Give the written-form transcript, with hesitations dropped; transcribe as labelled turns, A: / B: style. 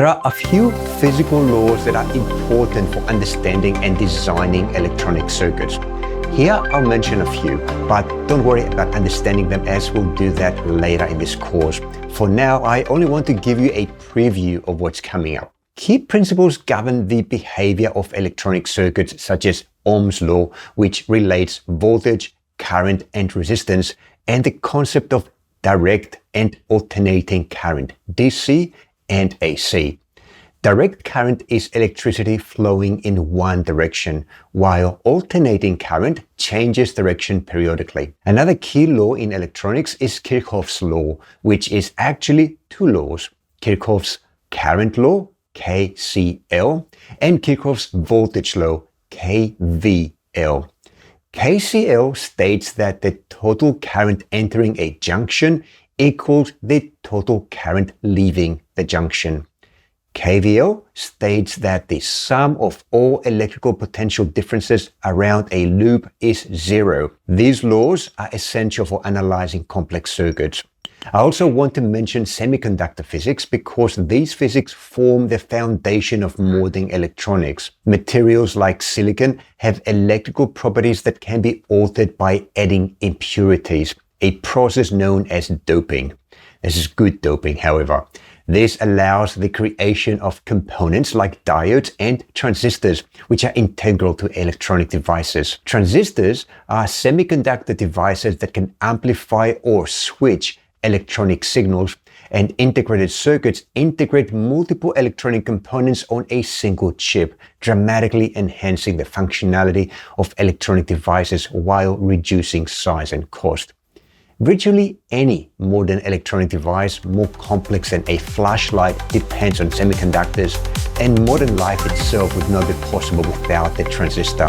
A: There are a few physical laws that are important for understanding and designing electronic circuits. Here I'll mention a few, but don't worry about understanding them as we'll do that later in this course. For now, I only want to give you a preview of what's coming up. Key principles govern the behavior of electronic circuits such as Ohm's law, which relates voltage, current, and resistance, and the concept of direct and alternating current, DC and AC. Direct current is electricity flowing in one direction, while alternating current changes direction periodically. Another key law in electronics is Kirchhoff's law, which is actually two laws: Kirchhoff's current law, KCL, and Kirchhoff's voltage law, KVL. KCL states that the total current entering a junction equals the total current leaving the junction. KVL states that the sum of all electrical potential differences around a loop is zero. These laws are essential for analyzing complex circuits. I also want to mention semiconductor physics because these physics form the foundation of modern electronics. Materials like silicon have electrical properties that can be altered by adding impurities, a process known as doping. This is good doping, however. This allows the creation of components like diodes and transistors, which are integral to electronic devices. Transistors are semiconductor devices that can amplify or switch electronic signals, and integrated circuits integrate multiple electronic components on a single chip, dramatically enhancing the functionality of electronic devices while reducing size and cost. Virtually any modern electronic device more complex than a flashlight depends on semiconductors, and modern life itself would not be possible without the transistor.